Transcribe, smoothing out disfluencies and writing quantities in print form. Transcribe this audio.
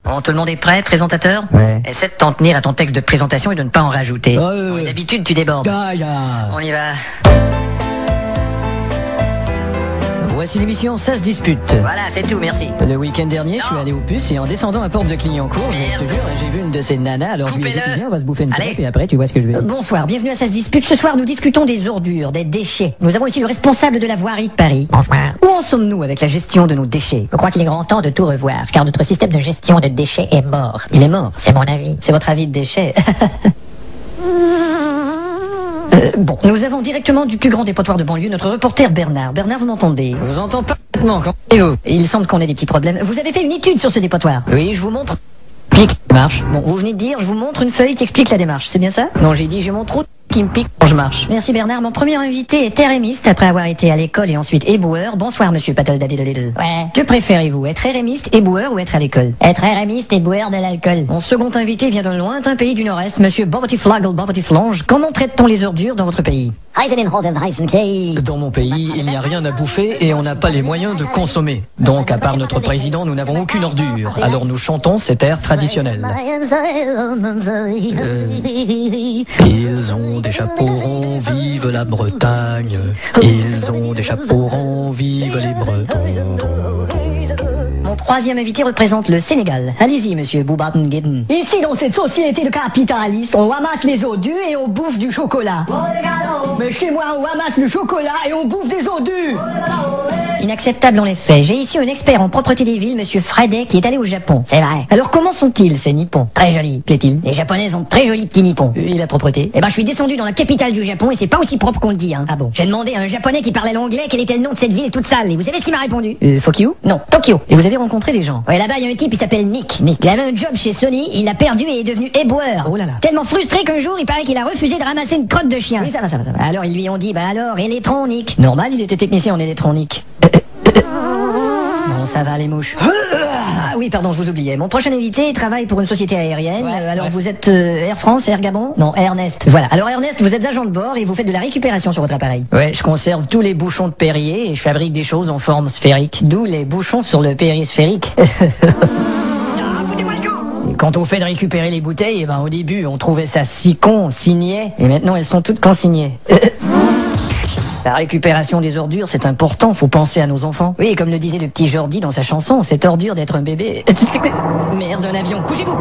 Bon, tout le monde est prêt, présentateur? Ouais. Essaie de t'en tenir à ton texte de présentation et de ne pas en rajouter. Ouais. D'habitude, tu débordes. Gaïa. On y va. Voici l'émission Ça se dispute. Voilà, c'est tout, merci. Le week-end dernier, je suis allé au puce et en descendant à Porte de Clignancourt, je te jure, j'ai vu une de ces nanas, alors je lui ai dit, Coupez-le. viens, on va se bouffer une Allez. clope et après tu vois ce que je vais dire. Bonsoir, bienvenue à Ça se dispute. Ce soir, nous discutons des ordures, des déchets. Nous avons ici le responsable de la voirie de Paris. Bonsoir. Où en sommes-nous avec la gestion de nos déchets? Je crois qu'il est grand temps de tout revoir, car notre système de gestion des déchets est mort. Il est mort. C'est mon avis. C'est votre avis de déchets. Bon, nous avons directement du plus grand dépotoir de banlieue notre reporter Bernard. Bernard, vous m'entendez? Je vous entends parfaitement, quand vous? Il semble qu'on ait des petits problèmes. Vous avez fait une étude sur ce dépotoir? Oui, je vous montre. Pique, marche. Bon, vous venez de dire, je vous montre une feuille qui explique la démarche, c'est bien ça? Non, j'ai dit, j'ai mon trou qui me pique quand je marche. Merci Bernard. Mon premier invité est RMiste après avoir été à l'école et ensuite éboueur. Bonsoir monsieur Patel-Dadidadidou. Ouais. Que préférez-vous, être RMiste, éboueur ou être à l'école? Être RMiste et boire de l'alcool. Mon second invité vient d'un lointain pays du Nord-Est, monsieur Bobotiflagel. Comment traite-t-on les ordures dans votre pays? Dans mon pays, il n'y a rien à bouffer et on n'a pas les moyens de consommer. Donc, à part notre président, nous n'avons aucune ordure. Alors nous chantons cet air traditionnel. Ils ont des chapeaux ronds, vive la Bretagne. Ils ont des chapeaux ronds, vive les Bretons. Mon troisième invité représente le Sénégal. Allez-y, monsieur Boubaten-Gueden. Ici, dans cette société de capitalistes, on ramasse les ordures et on bouffe du chocolat. Mais chez moi, on ramasse le chocolat et on bouffe des ordures. Inacceptable en les faits. J'ai ici un expert en propreté des villes, monsieur Fredet, qui est allé au Japon. C'est vrai. Alors comment sont-ils, ces nippons? Très joli. Plaît-il? Les Japonais ont de très jolis petits nippons. Et la propreté? Eh ben, je suis descendu dans la capitale du Japon et c'est pas aussi propre qu'on le dit, hein. Ah bon? J'ai demandé à un Japonais qui parlait l'anglais quel était le nom de cette ville toute sale. Et vous savez ce qu'il m'a répondu? Fuck you? Non, Tokyo. Et vous avez rencontré des gens? Ouais, là-bas, il y a un type, il s'appelle Nick. Il avait un job chez Sony, il l'a perdu et est devenu éboueur. Oh là là. Tellement frustré qu'un jour, il paraît qu'il a refusé de ramasser une crotte de chien. Oui, ça va. Alors, ils lui ont dit, bah alors, électronique. Normal, il était technicien en électronique. Bon, ça va, les mouches. Ah oui, pardon, je vous oubliais. Mon prochain invité travaille pour une société aérienne. Alors, vous êtes Air France, Air Gabon? Non, Ernest. Voilà. Alors, Ernest, vous êtes agent de bord et vous faites de la récupération sur votre appareil. Ouais, je conserve tous les bouchons de Perrier et je fabrique des choses en forme sphérique. D'où les bouchons sur le périphérique. Et quand on fait de récupérer les bouteilles, eh ben, au début, on trouvait ça si con, on signait. Et maintenant, elles sont toutes consignées. La récupération des ordures, c'est important, faut penser à nos enfants. Oui, comme le disait le petit Jordi dans sa chanson, c'est ordure d'être un bébé. Merde, un avion, couchez-vous!